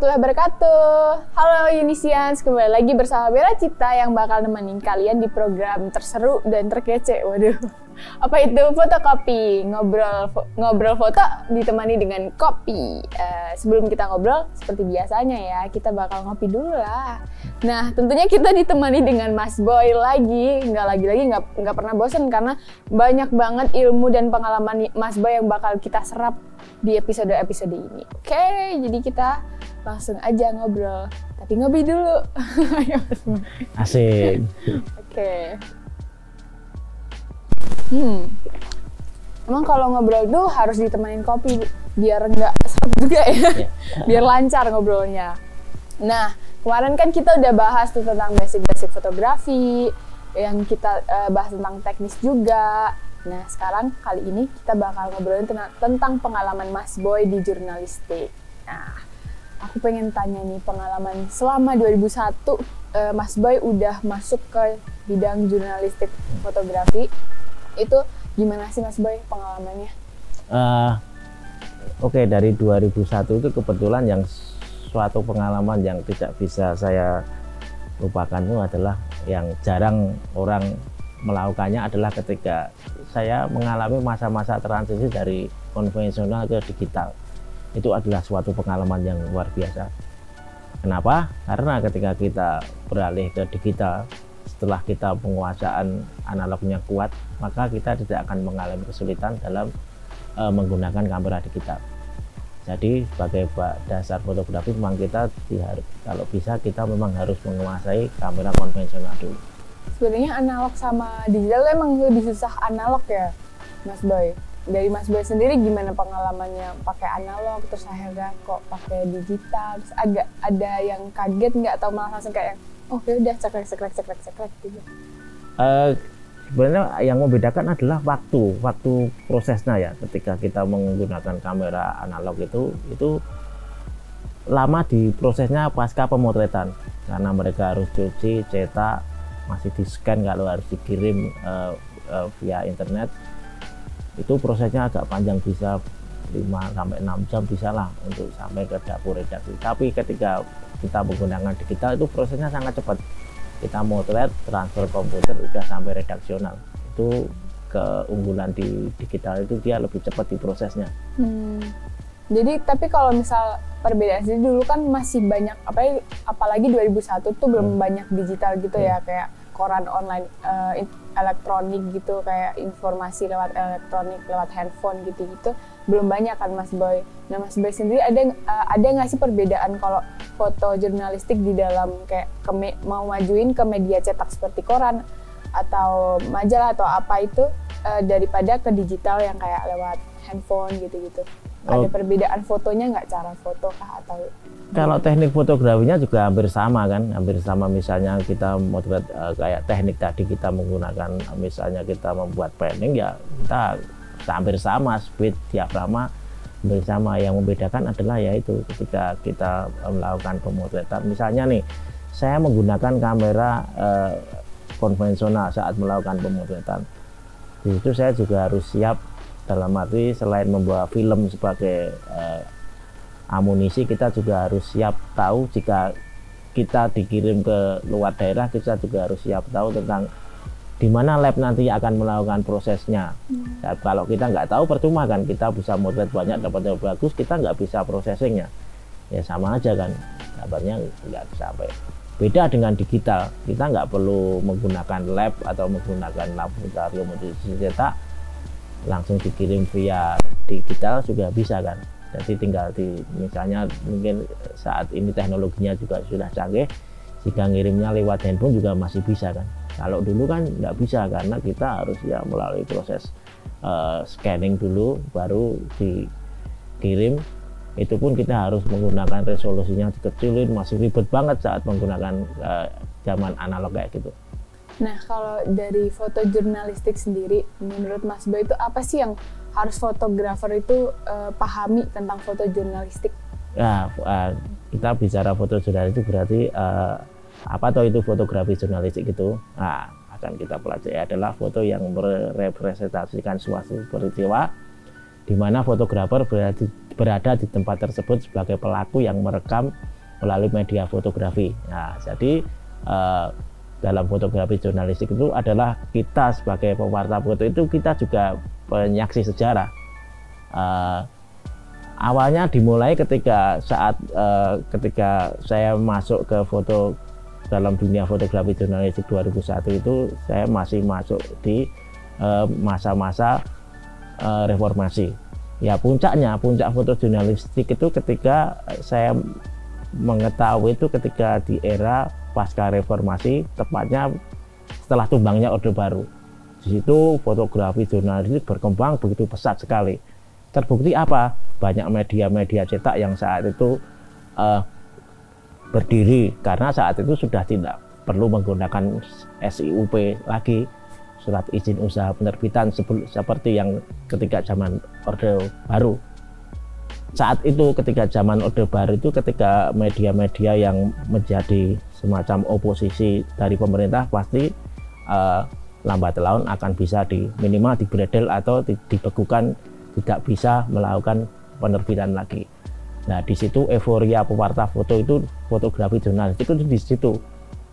warahmatullahi wabarakatuh. Halo Unisians, kembali lagi bersama Bella Cipta yang bakal nemenin kalian di program terseru dan terkece. Waduh, apa itu? Fotokopi. Ngobrol foto ditemani dengan kopi. Sebelum kita ngobrol, seperti biasanya ya, kita bakal ngopi dulu lah. Nah, tentunya kita ditemani dengan Mas Boy lagi. Nggak pernah bosan karena banyak banget ilmu dan pengalaman Mas Boy yang bakal kita serap di episode-episode ini. Oke, jadi kita langsung aja ngobrol. Tapi ngopi dulu. Asik. Oke. Emang kalau ngobrol tuh harus ditemenin kopi biar nggak seret juga ya. Biar lancar ngobrolnya. Nah, kemarin kan kita udah bahas tuh tentang basic-basic fotografi, yang kita bahas tentang teknis juga. Nah, sekarang kali ini kita bakal ngobrolin tentang pengalaman Mas Boy di jurnalistik. Nah, aku pengen tanya nih, pengalaman selama 2001 Mas Boy udah masuk ke bidang jurnalistik fotografi. Itu gimana sih Mas Boy pengalamannya? Oke, dari 2001 itu kebetulan yang suatu pengalaman yang tidak bisa saya lupakan itu adalah yang jarang orang melakukannya adalah ketika saya mengalami masa-masa transisi dari konvensional ke digital. Itu adalah suatu pengalaman yang luar biasa. Kenapa? Karena ketika kita beralih ke digital, setelah kita penguasaan analognya kuat, maka kita tidak akan mengalami kesulitan dalam menggunakan kamera digital. Jadi sebagai dasar fotografi memang kita kalau bisa kita memang harus menguasai kamera konvensional dulu. Sebenarnya analog sama digital emang lebih susah analog ya, Mas Boy. Dari Mas Boy sendiri gimana pengalamannya pakai analog terus akhirnya kok pakai digital? Terus agak ada yang kaget nggak atau malah langsung kayak oh ya udah cekrek gitu? Sebenarnya yang membedakan adalah waktu prosesnya ya. Ketika kita menggunakan kamera analog itu lama di prosesnya pasca pemotretan karena mereka harus cuci, cetak, masih di scan kalau harus dikirim via internet. Itu prosesnya agak panjang, bisa 5-6 jam bisa lah untuk sampai ke dapur redaksi. Tapi ketika kita menggunakan digital itu prosesnya sangat cepat. Kita motret, transfer komputer, udah sampai redaksional. Itu keunggulan di digital itu dia lebih cepat di prosesnya. Jadi tapi kalau misal perbedaan sih dulu kan masih banyak apalagi 2001 tuh belum banyak digital gitu ya, kayak koran online elektronik gitu, kayak informasi lewat elektronik lewat handphone gitu-gitu belum banyak kan Mas Boy. Nah Mas Boy sendiri ada nggak sih perbedaan kalau foto jurnalistik di dalam kayak mau majuin ke media cetak seperti koran atau majalah atau apa itu daripada ke digital yang kayak lewat handphone gitu-gitu? Ada perbedaan fotonya nggak, cara foto kah atau? Kalau teknik fotografinya juga hampir sama kan, hampir sama. Misalnya kita motret kayak teknik tadi kita menggunakan, misalnya kita membuat panning ya kita hampir sama, speed, diafragma hampir sama. Yang membedakan adalah yaitu ketika kita melakukan pemotretan. Misalnya nih, saya menggunakan kamera konvensional saat melakukan pemotretan. Di situ saya juga harus siap, dalam arti selain membawa film sebagai amunisi, kita juga harus siap tahu jika kita dikirim ke luar daerah, kita juga harus siap tahu tentang di mana lab nanti akan melakukan prosesnya. Dan kalau kita nggak tahu percuma kan, kita bisa motret banyak dapat yang bagus, kita nggak bisa processingnya, ya sama aja kan, kabarnya nggak sampai. Beda dengan digital, kita nggak perlu menggunakan lab atau menggunakan laboratorium untuk cetak, langsung dikirim via digital juga bisa kan. Jadi tinggal misalnya mungkin saat ini teknologinya juga sudah canggih, jika ngirimnya lewat handphone juga masih bisa kan. Kalau dulu kan nggak bisa karena kita harus ya melalui proses scanning dulu baru dikirim. Itu pun kita harus menggunakan resolusinya dikecilin, masih ribet banget saat menggunakan zaman analog kayak gitu. Nah, kalau dari foto jurnalistik sendiri, menurut Mas Boy itu apa sih yang harus fotografer itu pahami tentang foto jurnalistik? Ya, kita bicara foto jurnalistik berarti apa toh itu fotografi jurnalistik itu? Nah, akan kita pelajari adalah foto yang merepresentasikan suatu peristiwa di mana fotografer berada di tempat tersebut sebagai pelaku yang merekam melalui media fotografi. Nah, jadi dalam fotografi jurnalistik itu adalah kita sebagai pewarta foto itu kita juga penyaksi sejarah. Awalnya dimulai ketika ketika saya masuk ke foto dalam dunia fotografi jurnalistik 2001 itu saya masih masuk di masa-masa reformasi. Ya puncak foto jurnalistik itu ketika saya mengetahui itu ketika di era pasca reformasi, tepatnya setelah tumbangnya Orde Baru. Di situ fotografi jurnalistik berkembang begitu pesat sekali. Terbukti apa? Banyak media-media cetak yang saat itu berdiri karena saat itu sudah tidak perlu menggunakan SIUP lagi, surat izin usaha penerbitan seperti yang ketika zaman Orde Baru. Saat itu ketika zaman Orde Baru itu ketika media-media yang menjadi semacam oposisi dari pemerintah pasti lambat laun akan bisa minimal dibredel atau dibekukan, tidak bisa melakukan penerbitan lagi. Nah, di situ euforia pewarta foto itu, fotografi jurnalistik itu di situ.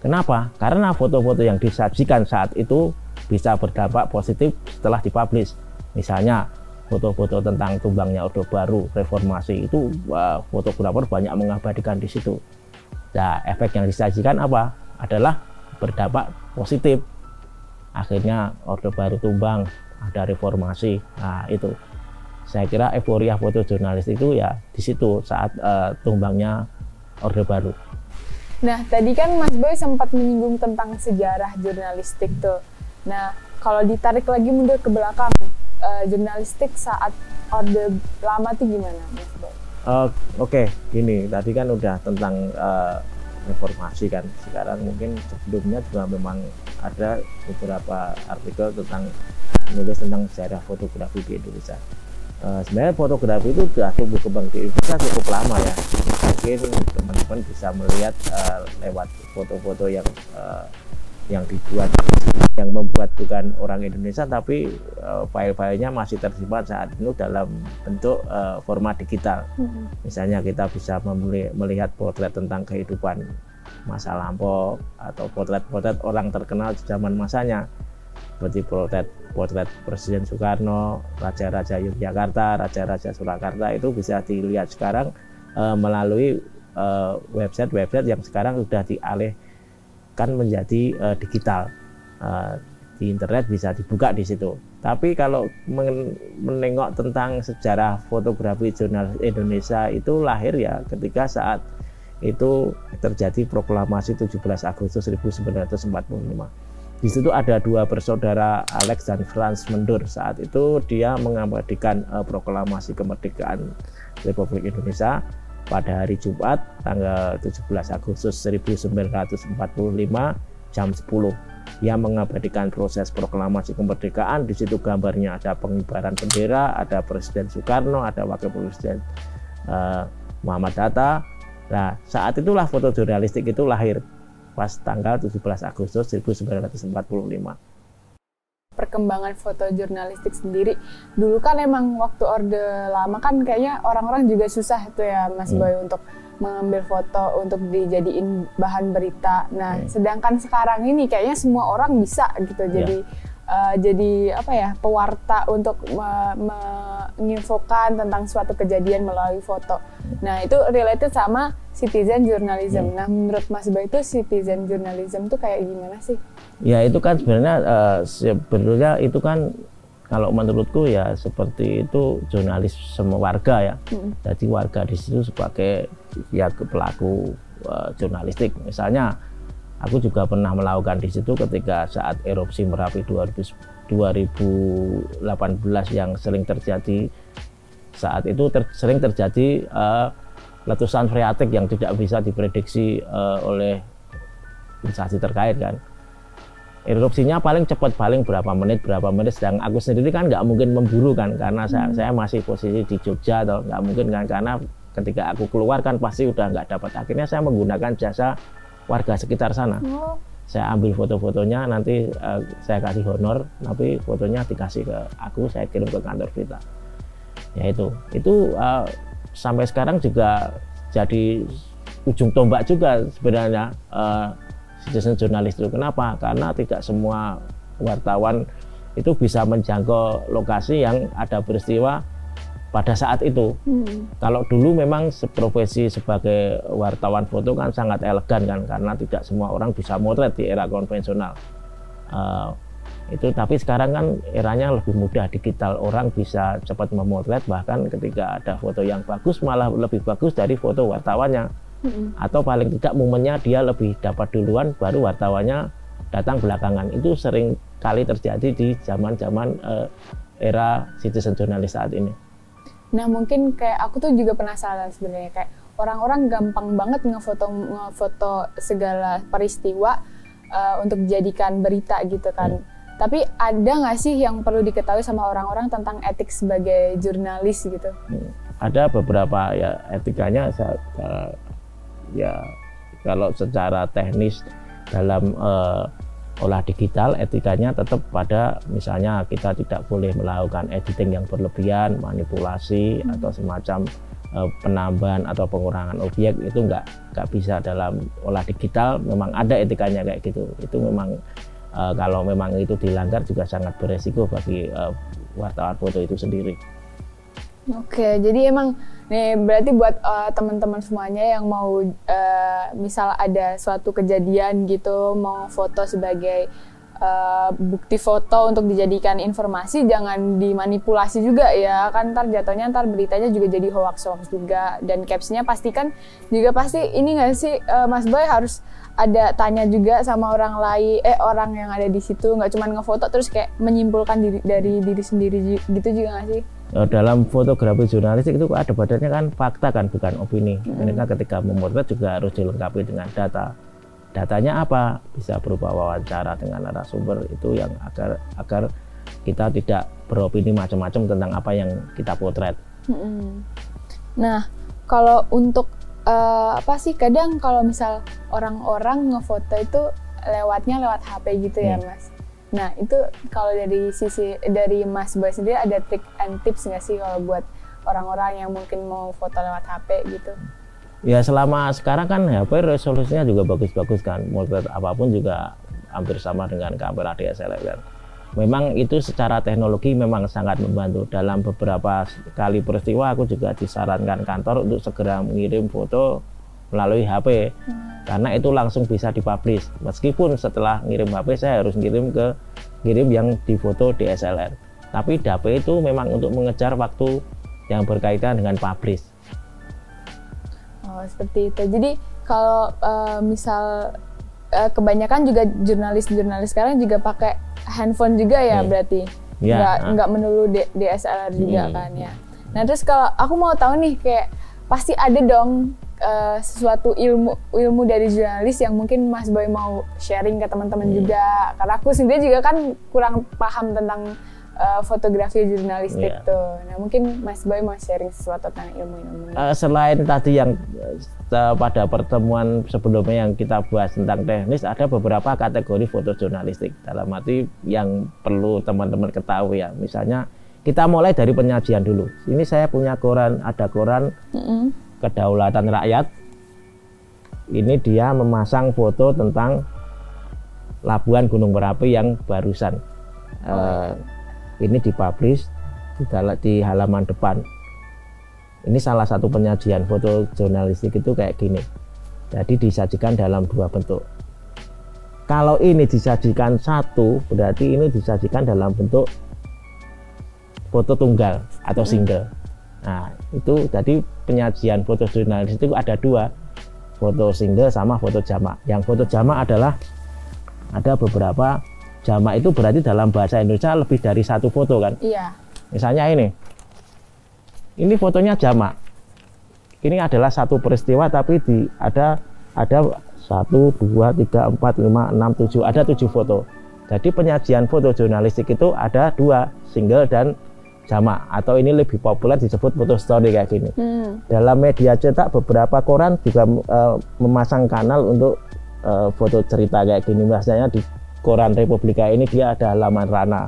Kenapa? Karena foto-foto yang disajikan saat itu bisa berdampak positif setelah dipublish. Misalnya foto-foto tentang tumbangnya Orde Baru, reformasi itu fotografer banyak mengabadikan di situ. Nah, efek yang disajikan apa? Adalah berdampak positif. Akhirnya Orde Baru tumbang, ada reformasi. Nah, itu. Saya kira euforia foto jurnalis itu ya di situ saat tumbangnya Orde Baru. Nah, tadi kan Mas Boy sempat menyinggung tentang sejarah jurnalistik tuh. Nah, kalau ditarik lagi mundur ke belakang, jurnalistik saat Orde Lama tuh gimana, Mas Boy? Oke, gini, tadi kan udah tentang reformasi kan. Sekarang mungkin sebelumnya juga memang ada beberapa artikel tentang menulis tentang sejarah fotografi di Indonesia. Sebenarnya fotografi itu sudah tumbuh kembang di Indonesia cukup lama ya. Mungkin teman-teman bisa melihat lewat foto-foto yang dibuat, yang membuat bukan orang Indonesia, tapi file-filenya masih tersimpan saat itu dalam bentuk format digital. Misalnya kita bisa melihat potret tentang kehidupan masa lampau atau potret-potret orang terkenal di zaman masanya, seperti potret Presiden Soekarno, Raja-Raja Yogyakarta, Raja-Raja Surakarta, itu bisa dilihat sekarang melalui website yang sekarang sudah dialihkan menjadi digital. Di internet bisa dibuka di situ. Tapi kalau menengok tentang sejarah fotografi jurnalis Indonesia itu lahir ya ketika saat itu terjadi proklamasi 17 Agustus 1945. Di situ ada dua bersaudara, Alex dan Franz Mendur. Saat itu dia mengabadikan proklamasi kemerdekaan Republik Indonesia pada hari Jumat tanggal 17 Agustus 1945 jam 10. Dia mengabadikan proses proklamasi kemerdekaan. Di situ gambarnya ada pengibaran bendera, ada Presiden Soekarno, ada Wakil Presiden Muhammad Hatta. Nah, saat itulah foto jurnalistik itu lahir pas tanggal 17 Agustus 1945. Perkembangan foto jurnalistik sendiri dulu kan emang waktu Orde Lama kan kayaknya orang-orang juga susah tuh ya Mas Boy untuk mengambil foto untuk dijadiin bahan berita. Nah, sedangkan sekarang ini kayaknya semua orang bisa gitu jadi apa ya, pewarta untuk menginfokan tentang suatu kejadian melalui foto. Nah, itu related sama citizen journalism. Nah, menurut Mas Boy itu citizen journalism itu kayak gimana sih? Ya, itu kan sebenarnya itu kan kalau menurutku ya seperti itu jurnalis semua warga ya. Jadi warga di situ sebagai ya pelaku jurnalistik. Misalnya aku juga pernah melakukan di situ ketika saat erupsi Merapi 2018 yang sering terjadi. Saat itu sering terjadi letusan freatik yang tidak bisa diprediksi oleh instansi terkait kan. Erupsinya paling cepat, paling berapa menit, sedang aku sendiri kan nggak mungkin memburu kan, karena saya masih posisi di Jogja, atau nggak mungkin kan, karena ketika aku keluar kan pasti udah nggak dapat. Akhirnya saya menggunakan jasa warga sekitar sana. Saya ambil foto-fotonya, nanti saya kasih honor, tapi fotonya dikasih ke aku, saya kirim ke kantor berita. Ya itu sampai sekarang juga jadi ujung tombak juga sebenarnya citizen journalist itu. Kenapa? Karena tidak semua wartawan itu bisa menjangkau lokasi yang ada peristiwa pada saat itu. Kalau dulu memang profesi sebagai wartawan foto kan sangat elegan kan, karena tidak semua orang bisa motret di era konvensional. Tapi sekarang kan eranya lebih mudah, digital, orang bisa cepat memotret, bahkan ketika ada foto yang bagus malah lebih bagus dari foto wartawannya. Atau paling tidak momennya dia lebih dapat duluan, baru wartawannya datang belakangan. Itu sering kali terjadi di zaman-zaman era citizen journalist saat ini. Nah mungkin kayak aku tuh juga penasaran sebenarnya, kayak orang-orang gampang banget ngefoto segala peristiwa untuk dijadikan berita gitu kan. Tapi ada nggak sih yang perlu diketahui sama orang-orang tentang etik sebagai jurnalis gitu? Ada beberapa ya etikanya, ya kalau secara teknis dalam olah digital, etikanya tetap pada misalnya kita tidak boleh melakukan editing yang berlebihan, manipulasi atau semacam penambahan atau pengurangan objek, itu nggak bisa dalam olah digital. Memang ada etikanya kayak gitu. Itu memang kalau memang itu dilanggar juga sangat beresiko bagi wartawan foto itu sendiri. Oke, jadi emang nih berarti buat teman-teman semuanya yang mau misal ada suatu kejadian gitu, mau foto sebagai bukti foto untuk dijadikan informasi, jangan dimanipulasi juga ya, kan ntar beritanya juga jadi hoax juga. Dan captionnya pastikan juga pasti ini nggak sih Mas Boy, harus ada tanya juga sama orang lain, orang yang ada di situ, nggak cuma ngefoto terus kayak menyimpulkan dari diri sendiri gitu juga nggak sih? Dalam fotografi jurnalistik itu ada badannya kan fakta kan, bukan opini. Ini kan ketika memotret juga harus dilengkapi dengan data. Datanya apa? Bisa berupa wawancara dengan narasumber, itu yang agar kita tidak beropini macam-macam tentang apa yang kita potret. Nah, kalau untuk apa sih, kadang kalau misal orang-orang ngefoto itu lewatnya lewat HP gitu ya Mas. Nah itu kalau dari Mas Boy sendiri ada trik and tips nggak sih kalau buat orang-orang yang mungkin mau foto lewat HP gitu? Ya selama sekarang kan HP resolusinya juga bagus-bagus kan, motret apapun juga hampir sama dengan kamera DSLR kan. Memang itu secara teknologi memang sangat membantu. Dalam beberapa kali peristiwa aku juga disarankan kantor untuk segera mengirim foto melalui HP, karena itu langsung bisa dipublish. Meskipun setelah ngirim HP saya harus ngirim yang difoto DSLR, tapi HP itu memang untuk mengejar waktu yang berkaitan dengan publish. Oh seperti itu. Jadi kalau misal kebanyakan juga jurnalis sekarang juga pakai handphone juga ya berarti, nggak melulu DSLR juga kan ya. Nah terus kalau aku mau tahu nih, kayak pasti ada dong sesuatu ilmu dari jurnalis yang mungkin Mas Boy mau sharing ke teman-teman juga, karena aku sendiri juga kan kurang paham tentang fotografi jurnalistik tuh. Nah mungkin Mas Boy mau sharing sesuatu tentang ilmu-ilmu. Selain tadi yang pada pertemuan sebelumnya yang kita bahas tentang teknis, ada beberapa kategori foto jurnalistik. Dalam arti yang perlu teman-teman ketahui ya. Misalnya kita mulai dari penyajian dulu. Ini saya punya koran, ada koran Kedaulatan Rakyat. Ini dia memasang foto tentang Labuan Gunung Merapi yang barusan. Ini dipublish di halaman depan. Ini salah satu penyajian foto jurnalistik itu kayak gini. Jadi disajikan dalam dua bentuk. Kalau ini disajikan satu, berarti ini disajikan dalam bentuk foto tunggal atau single. Nah, itu jadi penyajian foto jurnalistik itu ada dua, foto single sama foto jamak. Yang foto jamak adalah ada beberapa. Jamak itu berarti dalam bahasa Indonesia lebih dari satu foto kan? Iya. Misalnya ini fotonya jamak. Ini adalah satu peristiwa tapi ada 1, 2, 3, 4, 5, 6, 7, ada 7 foto. Jadi penyajian foto jurnalistik itu ada dua, single dan jamak, atau ini lebih populer disebut foto story kayak gini. Dalam media cetak beberapa koran juga memasang kanal untuk foto cerita kayak gini. Biasanya di koran Republika ini dia ada halaman Rana.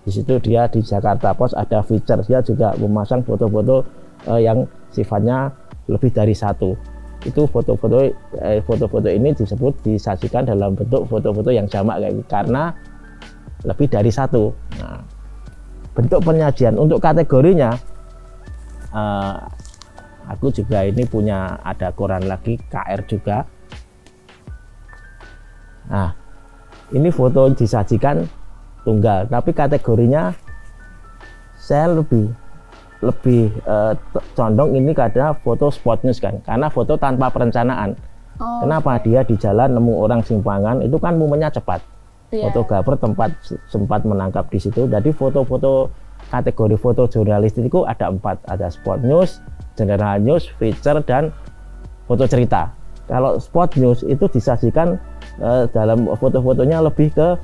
Di situ dia di Jakarta Post ada feature, dia juga memasang foto-foto yang sifatnya lebih dari satu. Itu foto-foto ini disajikan dalam bentuk foto-foto yang jamak karena lebih dari satu. Nah, bentuk penyajian untuk kategorinya, aku juga ini punya ada koran lagi KR juga. Nah, ini foto disajikan tunggal, tapi kategorinya saya lebih condong ini karena foto spot news kan, karena foto tanpa perencanaan. Kenapa? Dia di jalan nemu orang simpangan, itu kan momennya cepat. Fotografer sempat menangkap di situ. Jadi foto-foto kategori foto jurnalistik itu ada 4, ada spot news, general news, feature, dan foto cerita. Kalau spot news itu disajikan dalam foto-fotonya lebih ke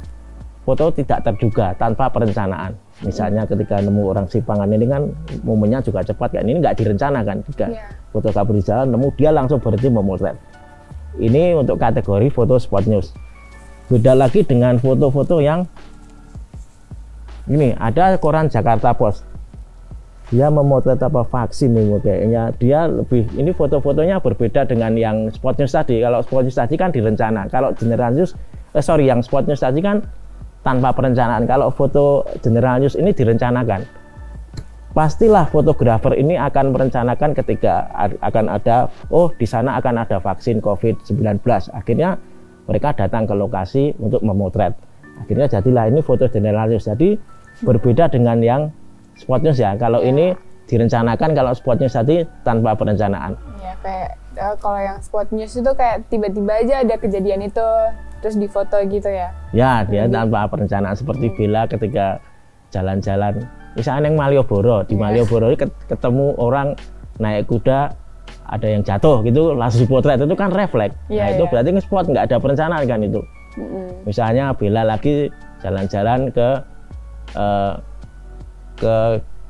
foto tidak terduga, tanpa perencanaan. Misalnya ketika nemu orang simpangan ini kan momennya juga cepat kan, ini nggak direncanakan. Jika fotografer di jalan nemu, dia langsung berhenti memotret. Ini untuk kategori foto spot news. Beda lagi dengan foto-foto yang ini, ada koran Jakarta Post. Dia memotret vaksin ini kayaknya. Dia lebih, ini foto-fotonya berbeda dengan yang spot news tadi. Kalau spot news tadi kan direncana. Kalau general news, yang spot news tadi kan tanpa perencanaan. Kalau foto general news ini direncanakan. Pastilah fotografer ini akan merencanakan ketika akan ada, di sana akan ada vaksin COVID-19. Akhirnya mereka datang ke lokasi untuk memotret. Akhirnya jadilah ini foto general news. Jadi berbeda dengan yang spot news ya. Kalau ini direncanakan, kalau spot news tadi tanpa perencanaan. Ya, kayak kalau yang spot news itu kayak tiba-tiba aja ada kejadian itu terus difoto gitu ya. Ya, dia tanpa perencanaan, seperti Bella ketika jalan-jalan misalnya yang Malioboro. Di Malioboro ketemu orang naik kuda, ada yang jatuh gitu, langsung potret, itu kan refleks. Itu berarti spot, nggak ada perencanaan kan itu. Misalnya Bella lagi jalan-jalan ke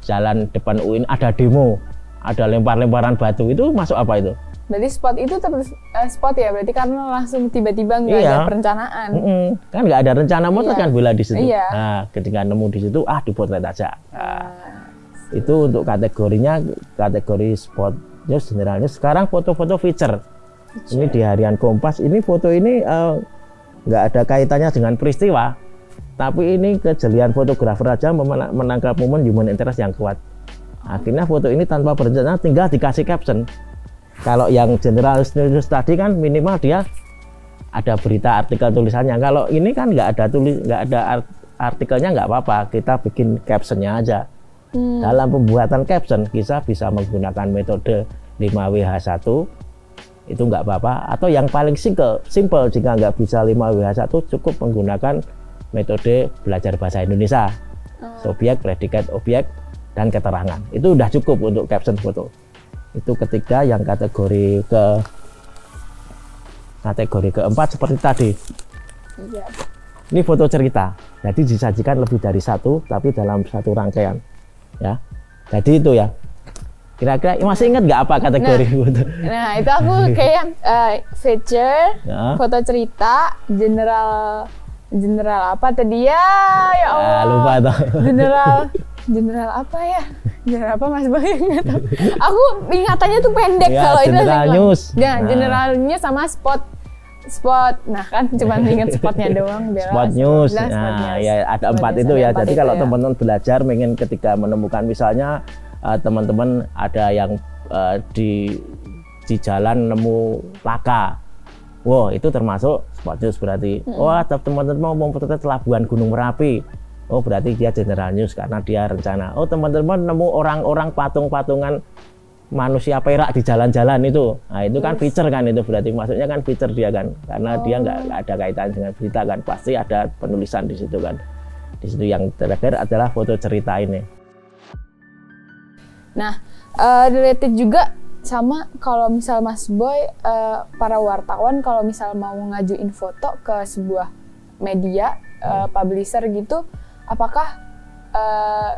jalan depan UIN, ada demo, ada lempar-lemparan batu, itu masuk apa itu? Berarti spot itu terus spot ya, berarti karena langsung tiba-tiba nggak ada perencanaan. Kan nggak ada rencana motret kan Bella di situ. Nah, ketika nemu di situ, dipotret aja. Itu untuk kategorinya, kategori spot news, general news. Sekarang foto-foto feature. Ini di harian Kompas. Ini foto ini nggak ada kaitannya dengan peristiwa, tapi ini kejelian fotografer aja menangkap momen human interest yang kuat. Akhirnya foto ini tanpa berencana, tinggal dikasih caption. Kalau yang general news tadi kan minimal dia ada berita, artikel, tulisannya. Kalau ini kan nggak ada artikelnya, nggak apa-apa, kita bikin captionnya aja. Dalam pembuatan caption kita bisa menggunakan metode 5WH1, itu nggak apa-apa. Atau yang paling simple jika nggak bisa 5WH1, cukup menggunakan metode belajar bahasa Indonesia. Subjek, predikat, objek, dan keterangan. Itu udah cukup untuk caption foto. Itu ketika yang kategori keempat seperti tadi. Ini foto cerita, jadi disajikan lebih dari satu, tapi dalam satu rangkaian ya. Jadi itu ya, kira-kira masih ingat nggak apa kategori foto? Nah itu aku kayak feature, foto cerita, general apa tadi ya Allah, lupa tuh. general apa ya? General apa Mas Bang? Nggak tahu. Aku ingatannya tuh pendek kalau itu. General news. Ya, general news sama spot. Nah kan cuma ingat spotnya doang. Spot news. Nah ya ada 4 itu ya. Jadi kalau teman-teman belajar, ingin ketika menemukan misalnya teman-teman ada yang di jalan nemu laka. Wow, itu termasuk spot news berarti. Teman-teman mau memotret Pelabuhan Gunung Merapi. Berarti dia general news karena dia rencana. Teman-teman nemu orang-orang patung-patungan manusia perak di jalan-jalan itu. Nah, itu kan feature kan, itu berarti maksudnya kan feature dia kan. Karena dia nggak ada kaitan dengan berita kan. Pasti ada penulisan di situ kan. Di situ yang terakhir adalah foto cerita ini. Nah, related juga sama kalau misal Mas Boy, para wartawan kalau misal mau ngajuin foto ke sebuah media, publisher gitu, apakah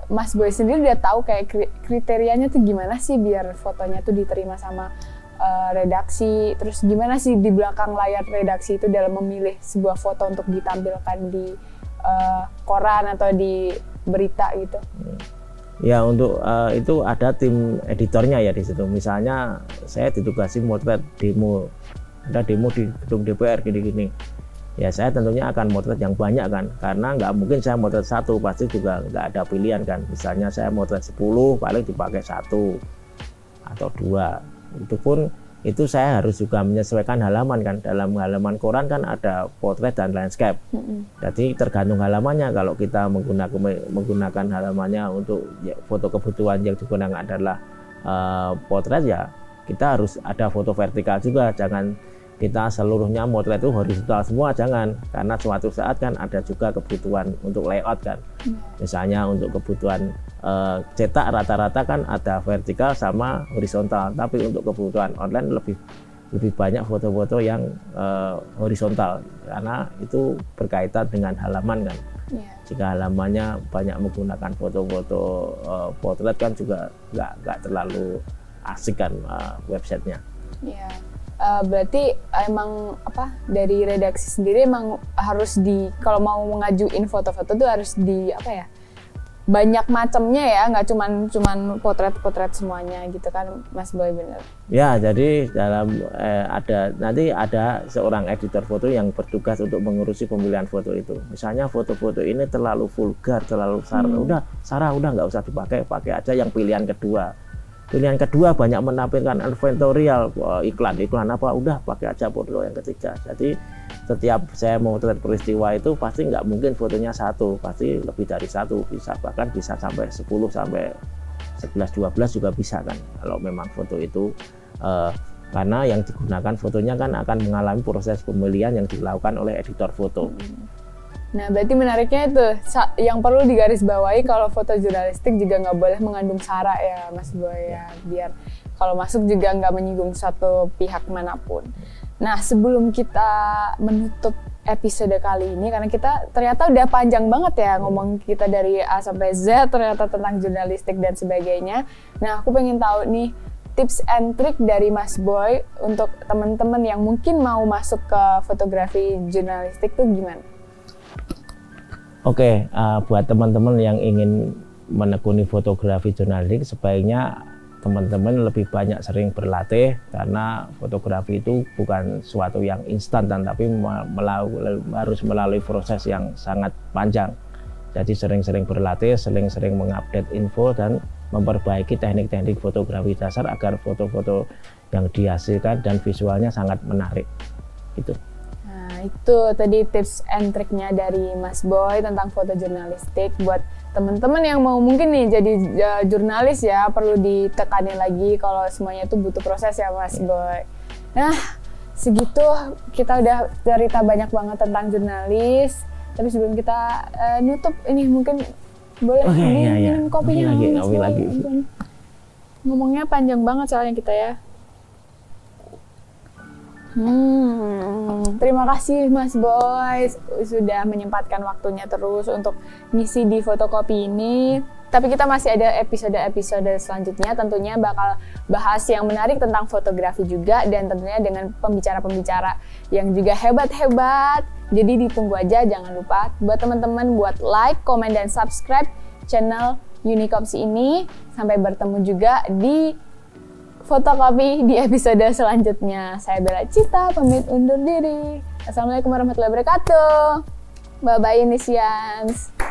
Mas Boy sendiri udah tahu kayak kriterianya tuh gimana sih biar fotonya tuh diterima sama redaksi, terus gimana sih di belakang layar redaksi itu dalam memilih sebuah foto untuk ditampilkan di koran atau di berita gitu? Ya untuk itu ada tim editornya ya di situ. Misalnya saya ditugasi motret demo, ada demo di gedung DPR gini-gini. Ya saya tentunya akan motret yang banyak kan, karena nggak mungkin saya motret satu, pasti juga nggak ada pilihan kan. Misalnya saya motret 10, paling dipakai 1 atau 2. Itu pun itu saya harus juga menyesuaikan halaman kan. Dalam halaman koran kan ada potret dan landscape. Jadi tergantung halamannya. Kalau kita menggunakan halamannya untuk ya, foto kebutuhan yang digunakan adalah potret, ya kita harus ada foto vertikal juga. Jangan kita seluruhnya motret itu horizontal semua, jangan, karena suatu saat kan ada juga kebutuhan untuk layout kan. Misalnya untuk kebutuhan cetak rata-rata kan ada vertikal sama horizontal, tapi untuk kebutuhan online lebih banyak foto-foto yang horizontal, karena itu berkaitan dengan halaman kan. Jika halamannya banyak menggunakan foto-foto potret kan juga nggak terlalu asik kan websitenya. Berarti emang dari redaksi sendiri emang harus kalau mau ngajuin foto-foto tuh harus banyak macamnya ya, nggak cuman potret-potret semuanya gitu kan, Mas Boy, bener? Ya, jadi dalam nanti ada seorang editor foto yang bertugas untuk mengurusi pemilihan foto itu. Misalnya foto-foto ini terlalu vulgar, terlalu sara, udah nggak usah dipakai, pakai aja yang pilihan kedua. Pilihan kedua banyak menampilkan editorial, iklan apa, udah pakai aja foto yang ketiga. Jadi setiap saya mau motret peristiwa itu pasti nggak mungkin fotonya satu, pasti lebih dari satu, bahkan bisa sampai 10 sampai 11 12 juga bisa kan, kalau memang foto itu karena yang digunakan fotonya kan akan mengalami proses pemilihan yang dilakukan oleh editor foto. Nah, berarti menariknya itu yang perlu digarisbawahi kalau foto jurnalistik juga nggak boleh mengandung sara ya, Mas Boy ya, biar kalau masuk juga nggak menyinggung satu pihak manapun. Nah, sebelum kita menutup episode kali ini, karena kita ternyata udah panjang banget ya ngomong kita dari A sampai Z ternyata tentang jurnalistik dan sebagainya. Nah, aku pengen tahu nih tips and trick dari Mas Boy untuk teman-teman yang mungkin mau masuk ke fotografi jurnalistik tuh gimana? Oke, buat teman-teman yang ingin menekuni fotografi jurnalistik, sebaiknya teman-teman lebih banyak sering berlatih, karena fotografi itu bukan suatu yang instan, tapi harus melalui proses yang sangat panjang. Jadi sering-sering berlatih, sering-sering mengupdate info dan memperbaiki teknik-teknik fotografi dasar agar foto-foto yang dihasilkan dan visualnya sangat menarik. Gitu. Itu tadi tips and triknya dari Mas Boy tentang foto jurnalistik. Buat teman-teman yang mau mungkin nih jadi jurnalis ya, perlu ditekanin lagi kalau semuanya itu butuh proses ya, Mas Boy. Nah, segitu kita udah cerita banyak banget tentang jurnalis. Tapi sebelum kita nutup ini mungkin boleh minum kopinya lagi. Ngomongnya panjang banget soalnya kita ya. Terima kasih Mas Boy sudah menyempatkan waktunya terus untuk ngisi di fotokopi ini. Tapi kita masih ada episode-episode selanjutnya, tentunya bakal bahas yang menarik tentang fotografi juga, dan tentunya dengan pembicara-pembicara yang juga hebat-hebat. Jadi ditunggu aja, jangan lupa buat teman-teman buat like, komen, dan subscribe channel Unikopsi ini. Sampai bertemu juga di fotokopi di episode selanjutnya. Saya Bella Cita, pamit undur diri. Assalamualaikum warahmatullahi wabarakatuh. Bye-bye Indonesians.